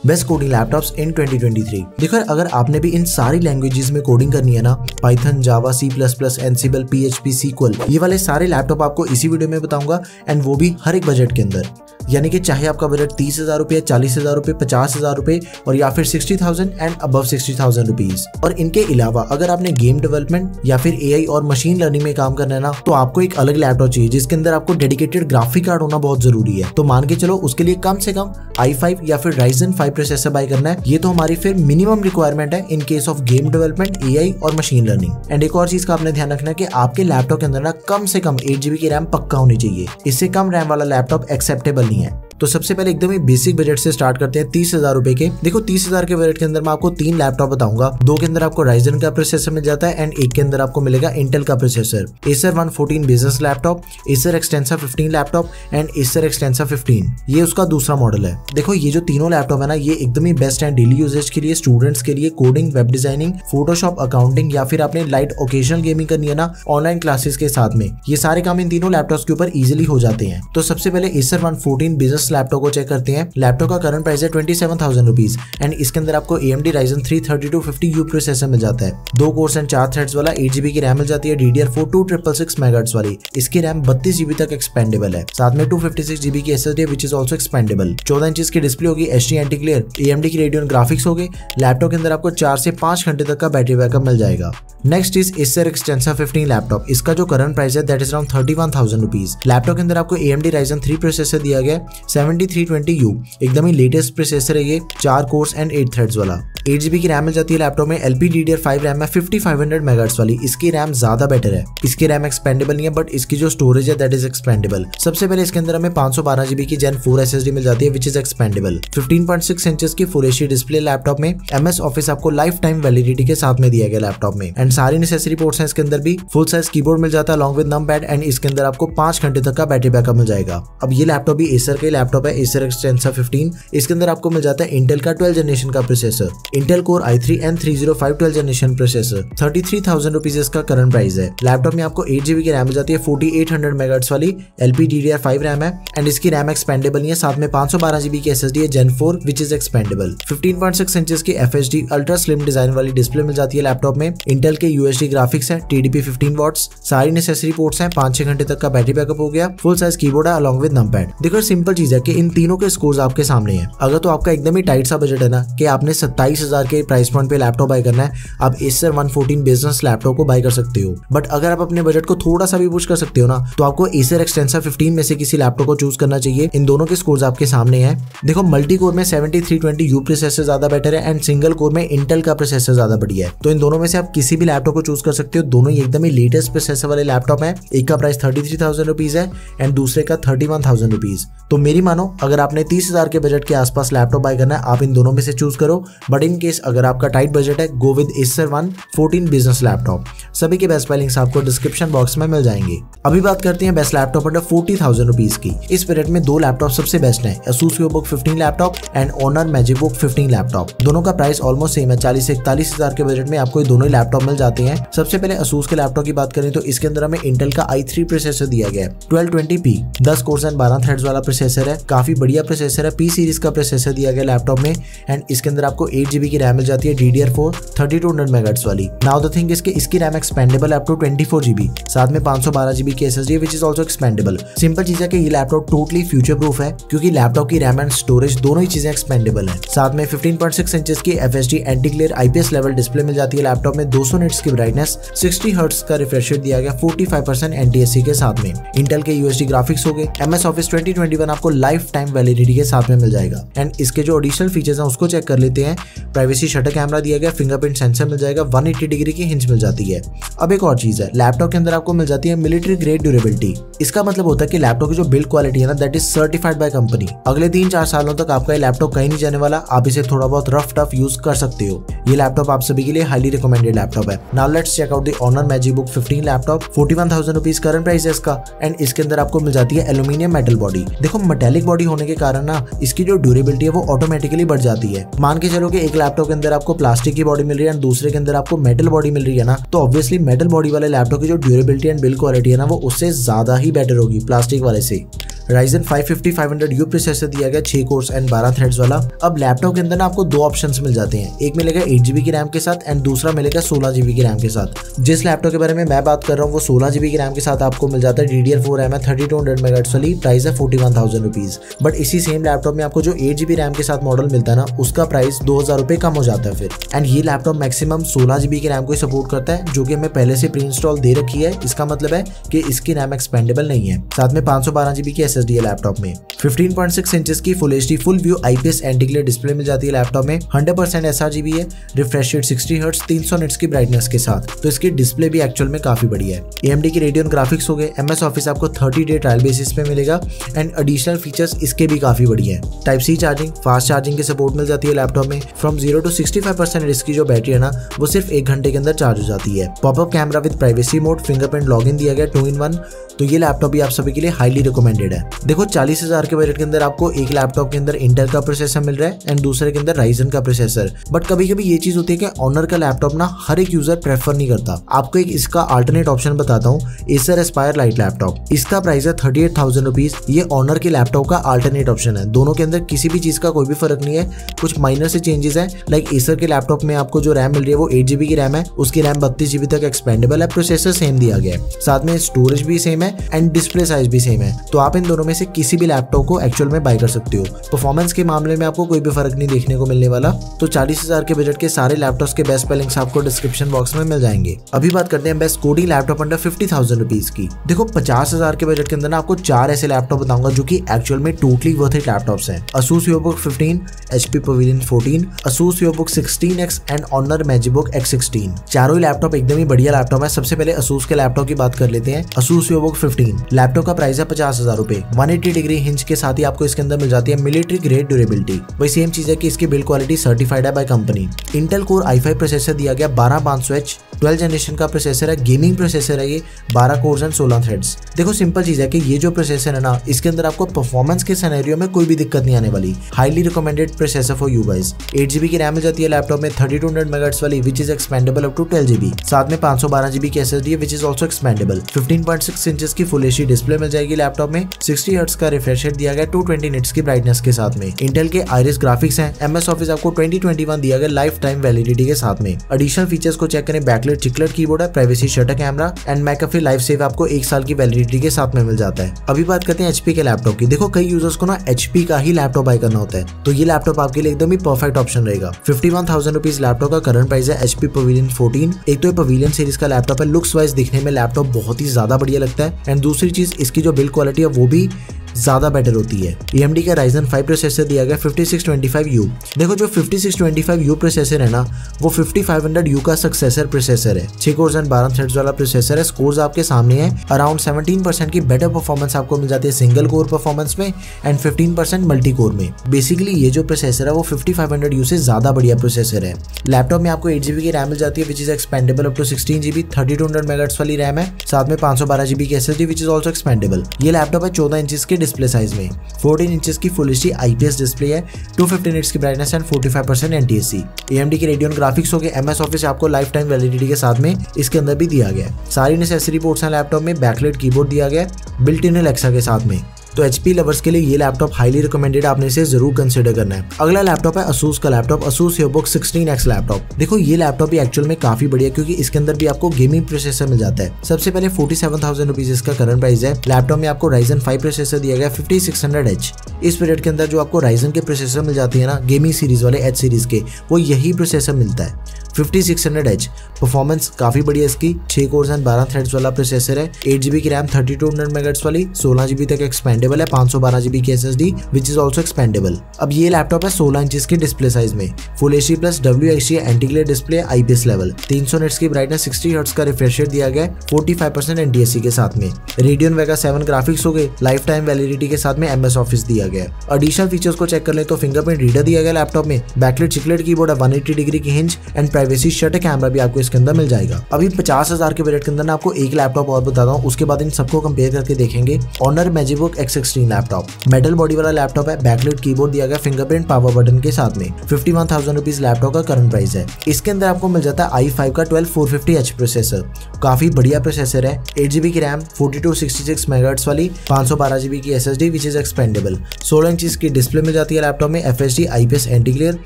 Best coding laptops इन 2023। देखो अगर आपने भी इन सारी लैंग्वेजेस में कोडिंग करनी है ना, Python, Java, C plus plus, Ansible, PHP, SQL, ये वाले सारे लैपटॉप आपको इसी वीडियो में बताऊंगा, एंड वो भी हर एक बजट के अंदर। यानी कि चाहे आपका बजट 30,000 रुपये, 40,000 रुपये, 50,000 रुपये और या फिर 60,000 एंड अबव 60,000 रुपीज। और इनके अलावा अगर आपने गेम डेवलपमेंट या फिर AI और मशीन लर्निंग में काम करना है ना, तो आपको एक अलग लैपटॉप चाहिए जिसके अंदर आपको डेडिकेटेड ग्राफिक कार्ड होना बहुत जरूरी है। तो मान के चलो उसके लिए कम से कम i5 या फिर Ryzen 5 प्रोसेसर बाय करना है। ये तो हमारी फिर मिनिमम रिक्वायरमेंट है in case of game development, AI और मशीन लर्निंग। एंड एक और चीज का आपने ध्यान रखना है कि आपके लैपटॉप के अंदर ना कम से कम 8 GB की रैम पक्का होनी चाहिए। इससे कम रैम वाला लैपटॉप एक्सेप्टेबल नहीं है। तो सबसे पहले एकदम ही बेसिक बजट से स्टार्ट करते हैं 30,000 रुपए के। देखो 30,000 के बजट के अंदर मैं आपको 3 लैपटॉप बताऊंगा। 2 के अंदर आपको Ryzen का प्रोसेसर मिल जाता है एंड 1 के अंदर आपको मिलेगा इंटेल का processor. Acer 114 business laptop, Acer Extensa 15 laptop and Acer Extensa 15, ये उसका दूसरा मॉडल है। देखो ये जो तीनों लैपटॉप है ना, ये एकदम ही बेस्ट है डेली यूजेज के लिए, स्टूडेंट्स के लिए, coding, web designing, Photoshop, accounting या फिर आपने लाइट ओकेजनल गेमिंग करनी है ना ऑनलाइन क्लासेस के साथ में, ये सारे काम इन तीनों लैपटॉप्स के ऊपर इजीली हो जाते हैं। तो सबसे पहले Acer 114 बिजनेस लैपटॉप को चेक करते हैं। लैपटॉप का करंट प्राइस है 27,000 रुपीज एंड इसके अंदर आपको AMD Ryzen 3 3250U प्रोसेसर मिल जाता है। 2 कोर्स एंड 4 थ्रेड्स वाला, 8 GB की रैम मिल जाती है, DDR4 2666 MHz वाली। इसकी रैम 32 GB तक एक्सपेंडेबल है। साथ में 256 GB की SSD which is also expendable. 14 inch की डिस्प्ले होगी, HD एंटी ग्लेयर, AMD की रेडियन ग्राफिक्स होगी। लैपटॉप के अंदर आपको 4 से 5 घंटे तक का बैटरी बैकअप मिल जाएगा। Next is Acer Extensa 15 laptop. इसका जो करंट प्राइस है that is around 31,000 rupees. Laptop के अंदर आपको AMD Ryzen 3 प्रोसेसर दिया गया 7320U, एकदम ही लेटेस्ट प्रोसेसर है ये, 4 कोर्स एंड 8 थ्रेड्स वाला। 8 GB की रैम मिल जाती है लैपटॉप में। LPDDR5 रैम है 5500 MHz वाली। इसकी रैम ज्यादा बेटर है। इसकी रैम एक्सपेंडेबल नहीं है बट इसकी जो स्टोरेज है दैट इज एक्सपेंडेबल। सबसे पहले इसके अंदर हमें 512 GB की Gen 4 SSD मिल जाती है विच इज एक्सपेंडेबल। 15.6 इंचेस की फुल HD डिस्प्ले लैपटॉप में। MS ऑफिस आपको लाइफ टाइम वैलिडिटी के साथ में दिया गया लैपटॉप में एंड सारी नेसेसरी पोर्ट्स हैं इसके अंदर भी। फुल साइज कीबोर्ड मिल जाता है अलॉन्ग विद नंपैड एंड इसके अंदर आपको 5 घंटे तक का बैटरी बैकअप मिल जाएगा। अब ये लैपटॉप भी Acer का लैपटॉप है, Acer Extensa 15। इसके अंदर आपको मिल जाता है इंटेल का 12 जनरेशन का processor, Intel core i3 N305 12 generation processor. 33,000 rupees इसका करंट प्राइस है। लैपटॉप में आपको 8 GB की रैम मिल जाती है, 4800 MHz वाली। LPDDR5 रैम है एंड इसकी रैम एक्सपेंडेबल नहीं है। साथ में 512 GB की SSD है Gen 4 which is expandable. 15.6 inches की FHD अल्ट्रा स्लिम डिजाइन वाली डिस्प्ले मिल जाती है लैपटॉप में। इंटेल के UHD ग्राफिक्स है, TDP 15 वॉट्स, सारी नेसेसरी पोर्ट्स हैं, 5-6 घंटे तक का बैटरी बैकअप हो गया। फुल साइज कीबोर्ड है अलॉन्ग विद नंपैड। देखो सिंपल चीज है कि इन तीनों के स्कोर्स आपके सामने हैं। अगर तो आपका एकदम ही टाइट सा बजट है ना कि आपने 27,000 के प्राइस पॉइंट पे लैपटॉप बाय करना है, आप Acer 114 बिजनेस लैपटॉप को बाय कर सकते हो। बट अगर आप अपने बजट को थोड़ा सा भी पुश कर सकते हो ना, तो आपको Acer Extensa 15 में से किसी लैपटॉप को चूज करना चाहिए। इन दोनों के स्कोर्स आपके सामने हैं। देखो मल्टी कोर में 7320U प्रोसेसर ज्यादा बेटर है एंड सिंगल कोर में इंटेल का प्रोसेसर ज्यादा बढ़िया है। तो इन दोनों में से आप किसी भी लैपटॉप को चूज कर सकते हो। दोनों ही एकदम ही लेटेस्ट प्रोसेसर वाले लैपटॉप है। एक का प्राइस 33,000 रुपीज है एंड दूसरे का 31,000 रुपीज। तो मेरी मानो अगर आपने 30,000 के बजट के आसपास लैपटॉप बाय करना है, आप इन दोनों में से चूज करो। बट इन केस अगर आपका टाइट बजट है, go with Acer 114 business laptop. सभी के बेस्ट बाय लिंक्स आपको डिस्क्रिप्शन बॉक्स में मिल जाएंगे। अभी बात करते हैं बेस्ट लैपटॉप अंडर 40,000 रुपीज की। इस बजट में 2 लैपटॉप सबसे बेस्ट हैं, Asus VivoBook 15 laptop and Honor MagicBook 15 laptop. दोनों का प्राइस ऑलमोस्ट सेम है। 40 से 41,000 के बजट में आपको ये दोनों ही लैपटॉप मिल जाते हैं। सबसे पहले Asus के लैपटॉप की बात करें तो इसके अंदर हमें इंटेल का i3 प्रोसेसर दिया गया है 1220p, 10 कोर्स एंड 12 थ्रेड्स वाला प्रोसेसर है। काफी बढ़िया प्रोसेसर है। P सीरीज का प्रोसेसर दिया गया लैपटॉप में एंड इसके अंदर आपको 8 GB की रैम मिल जाती है, DDR4 3200 MHz वाली। नाउ द थिंग इसकी RAM expandable up to 24 GB। साथ में 512 GB की SSD which is also expandable. Simple चीज है कि ये लैपटॉप टोटली फ्यूचर प्रूफ है क्योंकि लैपटॉप की रैम एंड स्टोरेज दोनों ही चीजें एक्सपेंडेबल है। साथ में 15.6 इंचेस की FHD anti glare IPS level display मिल जाती है लैपटॉप में। 200 निट्स की ब्राइटनेस, 60 हर्ट्ज का रिफ्रेश रेट दिया गया 45% NTSC के साथ में। इंटेल के UHD ग्राफिक्स हो गए। MS Office 2021 आपको लाइफ टाइम वैलिडिटी के साथ में मिल जाएगा एंड इसके जो एडिशनल फीचर्स हैं उसको चेक कर लेते हैं। प्राइवेसी शटर कैमरा दिया गया, फिंगरप्रिंट सेंसर मिल जाएगा, 180 डिग्री की हिंज मिल जाती है। अब एक और चीज है, लैपटॉप के अंदर आपको मिल जाती है मिलिट्री ग्रेड ड्यूरेबिलिटी। इसका मतलब होता है कि लैपटॉप की जो बिल्ड क्वालिटी है ना that is certified by company. अगले 3-4 सालों तक आपका ये लैपटॉप कहीं नहीं जाने वाला। आप इसे थोड़ा बहुत रफ टफ यूज कर सकते हो। ये लैपटॉप आप सभी के लिए हाईली रिकमेंडेड लैपटॉप है। Now let's check out the Honor MagicBook 15 laptop. 41,000 rupees current price है इसका एंड इसके अंदर आपको मिल जाती है एल्यूमिनियम मेटल बॉडी। देखो मेटेलिक बॉडी होने के कारण ना इसकी जो ड्यूरेबिलिटी है वो ऑटोमेटिकली बढ़ जाती है। मान के चलो कि 1 लैपटॉप के अंदर आपको प्लास्टिक की बॉडी मिल रही है एंड दूसरे के अंदर आपको मेटल बॉडी मिल रही है ना, तो ऑब्वियसली मेटल बॉडी वाले लैपटॉप की जो ड्यूरेबिलिटी एंड बिल्ड क्वालिटी है ना, वो उससे ज्यादा ही बेटर होगी प्लास्टिक वाले से। Ryzen 550-500U प्रोसेसर दिया गया 6 कोर्स एंड 12 थ्रेड्स वाला। अब लैपटॉप के अंदर ना आपको दो ऑप्शंस मिल जाते हैं, एक मिलेगा 8GB की रैम के साथ एंड दूसरा मिलेगा 16GB की रैम के साथ। जिस लैपटॉप के बारे में मैं बात कर रहा हूँ वो 16GB की रैम के साथ आपको मिल जाता है। DDR4 रैम है, 3200 MHz वाली, प्राइस है 41,000 रुपीज। बट इसी सेम लैपटॉप में आपको जो 8GB रैम के साथ मॉडल मिलता है ना, उसका प्राइस 2000 रुपये कम हो जाता है फिर। एंड ये लैपटॉप मैक्सिमम 16GB की रैम को सपोर्ट करता है, जो कि हमें पहले से प्री इंस्टॉल दे रखी है। इसका मतलब है कि इसकी रैम एक्सपेंडेबल नहीं है। साथ में 512GB की SSD है लैपटॉप में। 15.6 इंचेस की full HD full view IPS anti glare display मिल जाती है लैपटॉप में। 100% sRGB है, रिफ्रेश रेट 60 हर्ट्ज, 300 निट्स की ब्राइटनेस के साथ। तो इसकी डिस्प्ले भी एक्चुअल में काफी बढ़िया है। AMD की रेडियन ग्राफिक्स हो गए, MS ऑफिस आपको 30 डे ट्रायल बेसिस पे मिलेगा एंड एडिशनल फीचर्स इसके भी काफी बढ़िया है। Type-C चार्जिंग, फास्ट चार्जिंग की सपोर्ट मिल जाती है लैपटॉप में। फ्रॉम 0 to 65% इसकी जो बैटरी है ना, वो सिर्फ 1 घंटे के अंदर चार्ज हो जाती है। Popup camera with privacy mode, fingerprint login दिया गया 2-in-1। तो ये लैपटॉप भी आप सभी के लिए हाईली रिकमेंडेड है। देखो 40,000 के बजट के अंदर आपको एक लैपटॉप के अंदर इंटेल का प्रोसेसर मिल रहा है एंड दूसरे के अंदर राइजन का प्रोसेसर। बट कभी कभी ये चीज होती है कि ऑनर का लैपटॉप ना हर एक यूजर प्रेफर नहीं करता। आपको एक इसका अल्टरनेट ऑप्शन बताता हूँ, एसर एस्पायर लाइट लैपटॉप। इसका प्राइस है 38,000 रुपीज। ये ऑनर के लैपटॉप का अल्टरनेट ऑप्शन है। दोनों के अंदर किसी भी चीज का कोई भी फर्क नहीं है, कुछ माइनर से चेंजेस है। लाइक एसर के लैपटॉप में आपको जो रैम मिल रही है वो 8GB की रैम है, उसकी रैम 32GB तक एक्सपेंडेबल है, प्रोसेसर सेम दिया गया है, साथ में स्टोरेज भी सेम है एंड डिस्प्ले साइज भी सेम है। तो आप इन दोनों में से किसी भी लैपटॉप को एक्चुअल में बाय कर सकते हो। परफॉर्मेंस के मामले में आपको कोई भी फर्क नहीं देखने को मिलने वाला। तो 40,000 के बजट के सारे लैपटॉप्स के बेस्ट लिंक्स आपको डिस्क्रिप्शन बॉक्स में मिल जाएंगे। अभी बात करते हैं best coding laptop under 50,000 rupees की। देखो 50,000 के बजट के अंदर ना आपको 4 ऐसे लैपटॉप बताऊंगा जो कि एक्चुअल में टोटली वर्थ इट लैपटॉप्स हैं। Asus EvoBook 15, HP Pavilion 14, Asus EvoBook 16X and Honor MagiBook X16। चारों ही लैपटॉप एकदम ही बढ़िया लैपटॉप है। सबसे पहले Asus के लैपटॉप की बात कर लेते हैं। Asus EvoBook 15 लैपटॉप का प्राइस है 50,000 रुपए। 180 डिग्री हिंज के साथ ही आपको इसके अंदर मिल जाती है मिलिट्री ग्रेड ड्यूरेबिलिटी। वही सेम चीज है कि इसकी बिल्ड क्वालिटी सर्टिफाइड है by company. Intel core i5 processor दिया गया 12500H, 12 जनरेशन का प्रोसेसर है, गेमिंग प्रोसेसर है ये, 12 कोर्स एंड 16 थ्रेड्स। देखो सिंपल चीज है कि ये जो प्रोसेसर है ना, इसके अंदर आपको परफॉर्मेंस के सिनेरियो में कोई भी दिक्कत नहीं आने वाली। Highly recommended processor for you guys. 8GB की रैम मिल जाती है लैपटॉप में, 3200 MHz वाली which is expandable up to 12GB। साथ में 512GB की SSD है which is also expandable. 15.6 inches की फुल HD डिस्प्ले मिल जाएगी लैपटॉप में। 60 हर्ट्ज का रिफ्रेश रेट दिया गया 220 निट्स की ब्राइटनेस के साथ में। इंटेल के आइरिस ग्राफिक्स हैं। MS ऑफिस आपको 2021 दिया गया लाइफ टाइम वैलिडिटी के साथ में। एडिशनल फीचर्स को चेक करें, बैकलाइट चिकलेट कीबोर्ड है, privacy shutter camera and McAfee life save आपको 1 साल की वैलिडिटी के साथ में मिल जाता है। अभी बात करते हैं HP के लैपटॉप की। देखो कई यूजर्स को ना HP का ही लैपटॉप बाय करना होता है, तो ये लैपटॉप आपके लिए एकदम ही परफेक्ट ऑप्शन रहेगा। 51,000 रुपीज लैपटॉप का करंट प्राइस है। HP Pavilion 14 एक तो ये Pavilion सीरीज का लैपटॉप है, लुक्स वाइज दिखने में लैपटॉप बहुत ही ज्यादा बढ़िया लगता है एंड दूसरी चीज इसकी जो बिल्ड क्वालिटी है वो भी ज्यादा बेटर होती है। AMD का Ryzen 5 प्रोसेसर दिया गया 5625U। देखो जो 5625U प्रोसेसर है ना, वो 5500U का सक्सेसर प्रोसेसर है। 6 कोर्स एंड 12 थ्रेड्स वाला प्रोसेसर है। स्कोर्स आपके सामने है। अराउंड 17% की बेटर परफॉर्मेंस आपको मिल जाती है सिंगल कोर परफॉर्मेंस में एंड 15% मल्टी कोर में। बेसिकली ये जो प्रोसेसर है वो 5500U से ज्यादा बढ़िया प्रोसेसर है। लैपटॉप में आपको 8GB की रैम मिल जाती है which is expandable up to 16GB। 3200 MHz वाली रैम है, साथ में 512GB की SSD which is also expandable. ये लैपटॉप है 14 इंचेस के डिस्प्ले साइज में। 14 इंचेस की फुल HD IPS डिस्प्ले है, 250 निट्स की ब्राइटनेस एंड 45% NTSC। AMD की रेडियन ग्राफिक्स हो गए। MS ऑफिस आपको लाइफ टाइम वैलिडिटी के साथ में इसके अंदर भी दिया गया है। सारी नेसेसरी पोर्ट्स हैं लैपटॉप में। बैकलाइट कीबोर्ड दिया गया है बिल्ट इन Alexa के साथ में। तो HP लवर्स के लिए ये लैपटॉप हाईली रिकमेंडेड, आपने इसे जरूर कंसिडर करना है। अगला लैपटॉप है Asus का laptop, Asus EvoBook 16X laptop. देखो ये लैपटॉप भी एक्चुअल में काफी बढ़िया, क्योंकि इसके अंदर भी आपको गेमिंग प्रोसेसर मिल जाता है। सबसे पहले 47,000 रुपीज इसका करंट प्राइस है। लैपटॉप में आपको Ryzen 5 प्रोसेसर दिया गया 5600H। इस पीरियड के अंदर जो आपको Ryzen के प्रोसेसर मिल जाती है ना, गेमिंग सीरीज वाले H सीरीज के, वो यही प्रोसेसर मिलता है। 5600H परफॉर्मेंस काफी बढ़िया इसकी। 6 कोर्स एंड 12 थ्रेड्स वाला प्रोसेसर है। 8GB की रैम 3200 MHz वाली, 16GB तक एक्सपेंडेबल है, 512GB की SSD which is also expendable. अब ये लैपटॉप है 16 इंचेस की डिस्प्ले साइज में। Full HD plus WHD anti glare display, IPS level, 300 nits की ब्राइटनेस, 60 हर्ट्ज का रिफ्रेश रेट दिया गया, 45% NTSC के साथ में। Radeon Vega 7 ग्राफिक्स हो गए, लाइफ टाइम वैलिडिटी के साथ में MS ऑफिस दिया गया। एडिशनल फीचर्स को चेक कर ले तो फिंगरप्रिंट रीडर दिया गया लैपटॉप में, बैकलाइट चिकलेट कीबोर्ड है, 180 डिग्री की hinge and privacy shutter camera भी आपको इसके अंदर मिल जाएगा। अभी 50,000 के बजट के अंदर ना आपको एक लैपटॉप और बताता हूँ, उसके बाद इन सबको कंपेयर करके देखेंगे। Honor MagiBook X16 laptop. Metal body वाला लैपटॉप है, बैकलाइट कीबोर्ड दिया गया फिंगरप्रिंट पावर बटन के साथ में। 51,000 रुपीज लैपटॉप का करंट प्राइस है। इसके अंदर आपको मिल जाता है i5 का 12450H प्रोसेसर, काफी बढ़िया प्रोसेसर है। 8GB की रैम, 4266 मेगाहर्ट्ज वाली, 512GB की SSD which is expandable. 16 inch की डिस्प्ले मिल जाती है लैपटॉप में, FHD IPS anti glare,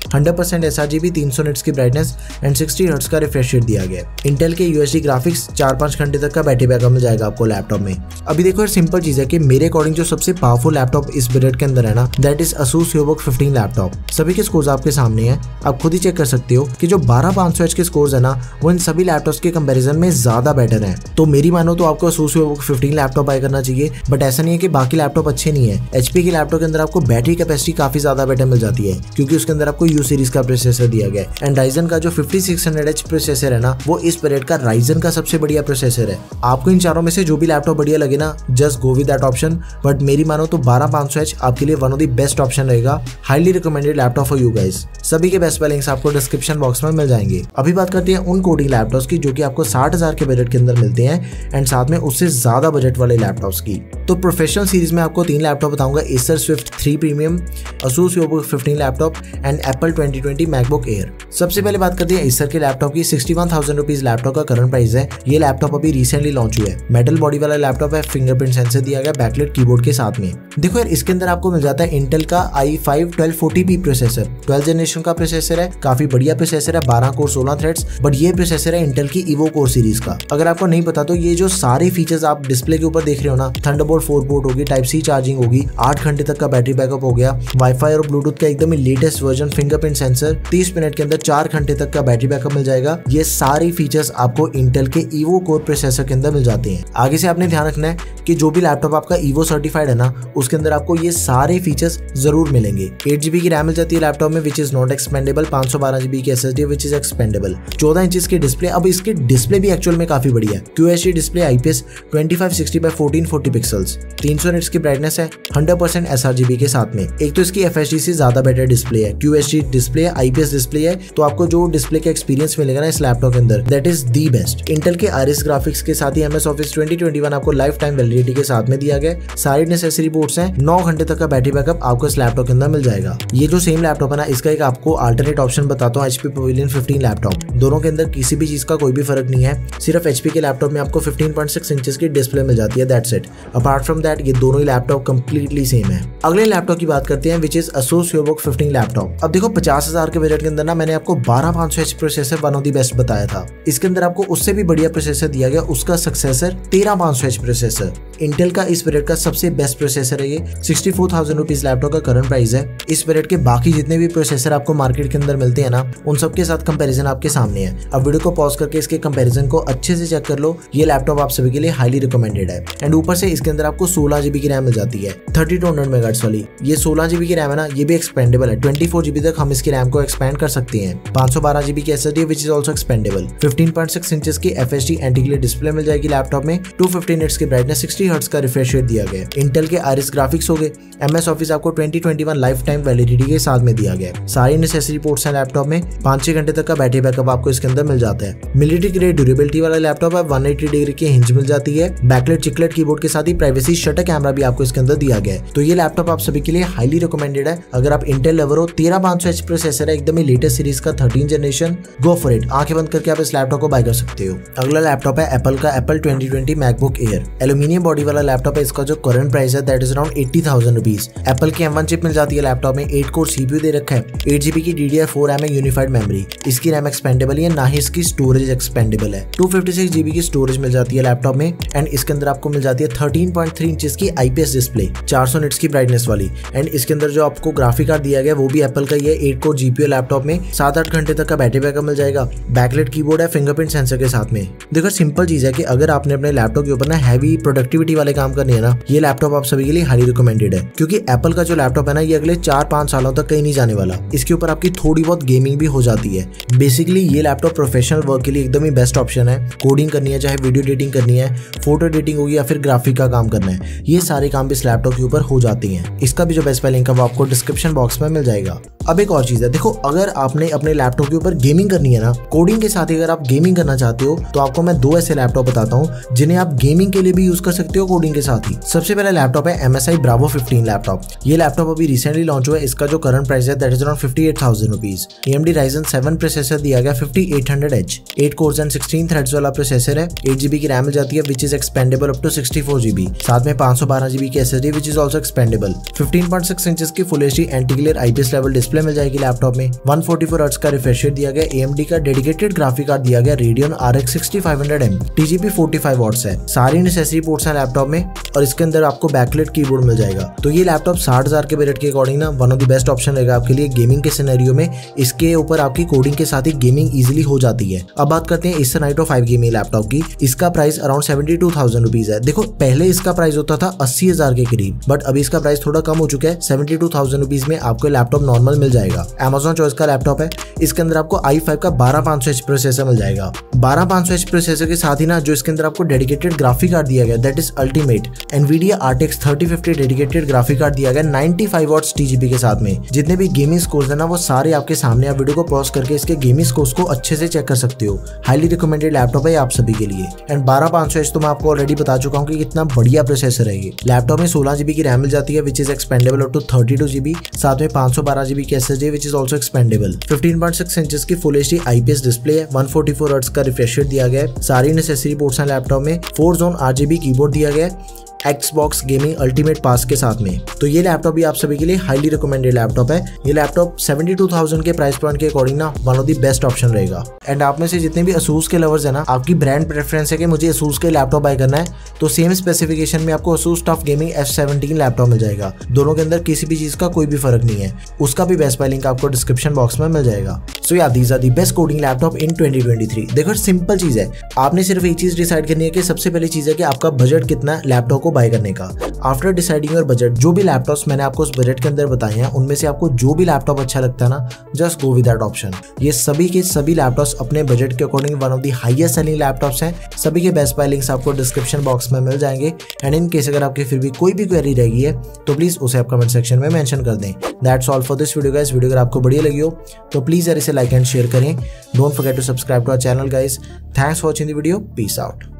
100% sRGB, 300 nits की ब्राइटनेस एंड 60 हर्ट्ज का रिफ्रेश रेट दिया गया है। इंटेल के UHD ग्राफिक्स 4-5 घंटे तक का बैटरी बैकअप मिल जाएगा आपको लैपटॉप में। अभी देखो यार सिंपल चीज है कि मेरे अकॉर्डिंग जो सबसे पावरफुल लैपटॉप इस बजट के अंदर है ना, that is Asus VivoBook 15 laptop. सभी के स्कोर्स आपके सामने हैं, आप खुद ही चेक कर सकते हो कि जो 12500H के स्कोर्स है ना, वो इन सभी लैपटॉप्स के कंपैरिजन में ज्यादा बेटर है। तो मेरी मानो तो आपको Asus VivoBook 15 लैपटॉप बाय करना चाहिए, बट ऐसा नहीं है कि बाकी लैपटॉप अच्छे नहीं है। HP के लैपटॉप के अंदर आपको बैटरी कैपेसिटी काफी ज्यादा बेटर मिल जाती है, क्योंकि उसके अंदर आपको U सीरीज का प्रोसेसर दिया गया है। एंड Ryzen का जो 5600H प्रोसेसर है ना, वो इस पीरियड का Ryzen का सबसे बढ़िया प्रोसेसर है। आपको इन चारों में से जो भी लैपटॉप बढ़िया लगे ना, just go with that option. But मेरी मानो तो 12500H आपके लिए one of the best option रहेगा। Highly recommended laptop for you guys. सभी के बेस्ट लिंक्स आपको डिस्क्रिप्शन बॉक्स में मिल जाएंगे। अभी बात करते हैं उन कोडिंग लैपटॉप्स की जो कि आपको 60,000 के बजट के अंदर मिलते हैं एंड साथ में उससे ज्यादा बजट वाले लैपटॉप्स की। तो प्रोफेशनल सीरीज में आपको 3 लैपटॉप बताऊंगा, Acer Swift 3 premium, Asus VivoBook 15 laptop and Apple 2020 MacBook Air। सबसे पहले बात करते हैं Acer के लैपटॉप की। 61,000 रुपीज लैपटॉप का करंट प्राइस है। ये लैपटॉप अभी रिसेंटली लॉन्च हुआ है। मेटल बॉडी वाला लैपटॉप है, फिंगरप्रिंट सेंसर दिया गया बैकलाइट कीबोर्ड के साथ में। देखो यार इसके अंदर आपको मिल जाता है इंटेल का i5 1240p processor, 12th generation का प्रोसेसर है, काफी बढ़िया प्रोसेसर है, 12 कोर 16 थ्रेड्स। बट ये प्रोसेसर है इंटेल की Evo कोर सीरीज का। अगर आपको नहीं पता तो ये जो सारे फीचर्स आप डिस्प्ले के ऊपर देख रहे हो ना, थंडरबोल्ट 4 पोर्ट होगी, टाइप C चार्जिंग होगी, 8 घंटे तक का बैटरी बैकअप हो गया, वाईफाई और ब्लूटूथ का एकदम ही latest version, fingerprint sensor, 30 minute के अंदर 4 घंटे तक का बैटरी बैकअप मिल जाएगा। ये सारे फीचर्स आपको इंटेल के Evo कोर प्रोसेसर के अंदर मिल जाते हैं। आगे से आपने ध्यान रखना है कि जो भी लैपटॉप आपका Evo सर्टिफाइड है ना, उसके अंदर आपको ये सारे फीचर्स जरूर मिलेंगे। 8GB की रैम मिल जाती है लैपटॉप में which is not expendable, 512GB की SSD which is expandable, 14 inch की डिस्प्ले। अब इसकी डिस्प्ले भी एक्चुअल में काफी बढ़िया है। QHD display IPS 2560x1440 pixels, 300 nits की ब्राइटनेस है, 100% sRGB के साथ में। एक तो इसकी FHD से ज्यादा बेटर डिस्प्ले है, QHD डिस्प्ले है, IPS डिस्प्ले है, तो आपको जो डिस्प्ले का एक्सपीरियंस मिलेगा ना इस लैपटॉप के अंदर, that is the best. Intel के Iris ग्राफिक्स के साथ ही MS Office 2021 आपको लाइफ टाइम वैलिडिटी के साथ में दिया गया। सारी नेसेसरी पोर्ट्स हैं, 9 घंटे तक का बैटरी बैकअप आपको इस लैपटॉप के अंदर मिल जाएगा। ये जो सेम लैपटॉप है ना, इसका एक आपको अल्टरनेट ऑप्शन बताता हूँ, HP Pavilion 15 लैपटॉप। दोनों के अंदर किसी भी चीज का कोई भी फर्क नहीं है, सिर्फ HP के लैपटॉप में आपको 15.6 इंचेस की डिस्प्ले मिल जाती है, that's it. Apart from that ये दोनों ही लैपटॉप कंप्लीटली सेम है। अगले लैपटॉप की बात करते हैं which is Asus VivoBook 15 laptop. अब देखो 50,000 के बजट के अंदर ना मैंने आपको 12500H processor one of the best बताया था। इसके अंदर आपको उससे भी बढ़िया प्रोसेसर दिया गया, उसका सक्सेसर 13500H प्रोसेसर। इंटेल का इस पीरियड का सबसे बेस्ट प्रोसेसर है ये। 64,000 रुपीज लैपटॉप का करंट प्राइस है। इस पीरियड के बाकी जितने भी प्रोसेसर आपको मार्केट के अंदर मिलते हैं ना, उन सब के साथ कंपैरिजन आपके सामने है। अब वीडियो को पॉज करके इसके कंपैरिजन को अच्छे से चेक कर लो। ये लैपटॉप आप सभी के लिए हाईली रिकमेंडेड है। एंड ऊपर से इसके अंदर आपको 16GB की रैम मिल जाती है, 3200 मेगाहर्ट्ज वाली। ये 16GB की रैम है ना, ये भी एक्सपेंडेबल है। 24GB तक हम इसकी रैम को एक्सपेंड कर सकते हैं। 512GB की SSD which is also expandable. 15.6 inches की FHD एंटी ग्लेयर डिस्प्ले मिल जाएगी लैपटॉप में, 250 निट्स की ब्राइटनेस, 60 हर्ट्ज का रिफ्रेश रेट दिया गया। इंटेल के Iris ग्राफिक्स हो गए। MS Office आपको 2021 लाइफ टाइम वैलिडिटी के साथ में दिया गया। सारी नेसेसरी पोर्ट्स हैं लैपटॉप में। 5-6 घंटे तक का बैटरी बैकअप आपको इसके अंदर मिल जाता है। मिलिट्री ग्रेड ड्यूरेबिलिटी वाला लैपटॉप है। 180 डिग्री की हिंज मिल जाती है। बैकलाइट चिकलेट कीबोर्ड के साथ ही प्राइवेसी शटर कैमरा भी आपको इसके अंदर दिया गया है। तो ये लैपटॉप आप सभी के लिए हाईली रिकमेंडेड है। अगर आप इंटेल लवर हो, 13500H प्रोसेसर है, एकदम ही लेटेस्ट सीरीज का 13 जनरेशन, गो फॉर इट। आंखें बंद करके आप इस लैपटॉप को बाय कर सकते हो। अगला लैपटॉप है एप्पल का Apple 2020 MacBook Air। Aluminium body वाला लैपटॉप है। इसका जो करंट प्राइस है that is around 80,000 rupees. Apple की M1 चिप मिल जाती है लैपटॉप में। 8 कोर CPU दे रखा है। 8GB की DDR4 रैम है, यूनिफाइड मेमोरी। इसकी रैम एक्सपेंडेबल है, ना ही इसकी स्टोरेज एक्सपेंडेबल है। 256GB की स्टोरेज मिल जाती है लैपटॉप में। एंड इसके अंदर आपको मिल जाती है 13.3 इंचेस की IPS डिस्प्ले, 400 निट्स की ब्राइटनेस वाली। एंड इसके अंदर जो आपको ग्राफिक कार्ड दिया गया वो भी एप्पल का ही है। 8 कोर GPU लैपटॉप में 7-8 घंटे तक का बैटरी बैकअप मिल जाएगा। बैकलाइट कीबोर्ड है, फिंगरप्रिंट सेंसर के साथ में। देखो सिंपल चीज है कि अगर आपने अपने लैपटॉप के ऊपर ना हैवी प्रोडक्टिविटी वाले काम करने हैं ना, ये लैपटॉप आप सभी के लिए हाईली रिकमेंडेड है। क्योंकि एप्पल का जो लैपटॉप है ना, ये अगले 4-5 सालों तक कहीं नहीं जाने वाला। इसके ऊपर आपकी थोड़ी बहुत गेमिंग भी हो जाती है। बेसिकली ये लैपटॉप प्रोफेशनल वर्क के लिए एकदम ही बेस्ट ऑप्शन है। कोडिंग करनी है, चाहे वीडियो एडिटिंग करनी है, फोटो एडिटिंग होगी या फिर ग्राफिक का काम करना है, ये सारे काम इस लैपटॉप के ऊपर हो जाते हैं। इसका भी जो बेस्ट लिंक है वो आपको डिस्क्रिप्शन बॉक्स में मिल जाएगा। अब एक और चीज है, देखो अगर आपने अपने लैपटॉप के ऊपर गेमिंग करनी है ना, कोडिंग के साथ ही अगर आप गेमिंग करना चाहते हो, तो आपको मैं 2 ऐसे लैपटॉप बताता हूँ जिन्हें आप गेमिंग के लिए भी यूज कर सकते हो, कोडिंग के साथ ही। सबसे पहला लैपटॉप है MSI Bravo 15 लैपटॉप। ये लैपटॉप अभी रिसेंटली लॉन्च हुआ है। इसका जो करंट प्राइस है that is around 58,000 rupees. AMD Ryzen 7 processor दिया गया 5800H, 8 कोर्स एंड 16 थ्रेड्स वाला प्रोसेसर है। 8GB की रैम मिल जाती है which is expandable up to 64GB। साथ में 512GB की SSD which is also expandable. 15.6 inches की full HD anti glare IPS level display मिल जाएगी लैपटॉप में। 144 हर्ट्ज का रिफ्रेश रेट दिया गया। AMD का डेडिकेटेड ग्राफिक कार्ड दिया गया Radeon RX 6500M, TGP 45 watts है। सारी नेसेसरी पोर्ट्स हैं लैपटॉप में और इसके अंदर आपको बैकलाइट कीबोर्ड मिल जाएगा। तो ये लैपटॉप 60,000 के बजट के अकॉर्डिंग ना one of the best option रहेगा आपके लिए गेमिंग के सिनेरियो में। इसके ऊपर आपकी कोडिंग के साथ ही गेमिंग इजीली हो जाती है। अब बात करते हैं Acer Nitro 5 गेमिंग लैपटॉप की। इसका प्राइस अराउंड 72,000 रुपीज है। देखो पहले इसका प्राइस होता था 80,000 के करीब, बट अभी इसका प्राइस थोड़ा कम हो चुका है। 72,000 रुपीज में आपको लैपटॉप नॉर्मल मिल जाएगा। Amazon चॉइस का लैपटॉप है। इसके अंदर आपको i5 का 12500H प्रोसेसर मिल जाएगा। 12500H प्रोसेसर के साथ ही ना जो इसके अंदर आपको डेडिकेटेड ग्राफिक कार्ड दिया गया that is ultimate NVIDIA RTX 3050 dedicated graphic card दिया गया 95 वॉट्स TGP के साथ में। जितने भी गेमिंग स्कोर्स है ना वो सारे आपके सामने। आप वीडियो को पॉज करके इसके गेमिंग स्कोर्स को अच्छे से चेक कर सकते हो। हाईली रिकमेंडेड लैपटॉप है आप सभी के लिए। एंड 12500H तो मैं आपको ऑलरेडी बता चुका हूँ कि कितना बढ़िया प्रोसेसर है ये। लैपटॉप में 16GB की रैम मिल जाती है which is expandable up to 32GB। साथ में 512GB की SSD which is also expandable. 15.6 inches की फुल HD IPS डिस्प्ले है। 144 हर्ट्ज का रिफ्रेश रेट दिया गया है। सारी नेसेसरी पोर्ट्स हैं लैपटॉप में। 4 जोन RGB कीबोर्ड दिया गया है Xbox गेमिंग अल्टीमेट पास के साथ में। तो ये लैपटॉप भी आप सभी के लिए हाईली रिकमेंडेड लैपटॉप है। ये लैपटॉप 72,000 के प्राइस पॉइंट के अकॉर्डिंग ना one of the best option रहेगा। एंड आप में से जितने भी Asus के लवर्स है ना, आपकी ब्रांड प्रेफरेंस है कि मुझे Asus के लैपटॉप बाय करना है, तो सेम स्पेसिफिकेशन में आपको Asus TUF Gaming F17 laptop मिल जाएगा। दोनों के अंदर किसी भी चीज का कोई भी फर्क नहीं है। उसका भी बेस्ट बाय लिंक आपको डिस्क्रिप्शन बॉक्स में मिल जाएगा। So yeah these are the best coding laptop in 2023। देखो सिंपल चीज है, आपने सिर्फ एक चीज डिसाइड करनी है कि सबसे पहली चीज है कि आपका बजट कितना लैपटॉप को बाय करने का। आफ्टर डिसाइडिंग योर बजट, जो भी लैपटॉप्स मैंने आपको उस बजट के अंदर बताए हैं उनमें से आपको जो भी लैपटॉप अच्छा लगता है ना, just go with that option. ये सभी के सभी लैपटॉप्स अपने बजट के according one of the highest selling laptops हैं। सभी के बेस्ट बाय लिंक्स आपको डिस्क्रिप्शन बॉक्स में मिल जाएंगे। एंड इन केस अगर आपकी फिर भी कोई भी क्वेरी रह गई है तो प्लीज उसे आप कमेंट सेक्शन में मेंशन कर दें। That's all for this video guys. Video अगर आपको बढ़िया लगी हो तो प्लीज यार इसे लाइक एंड शेयर करें। Don't forget to subscribe to our channel guys. Thanks for watching the video. Peace out.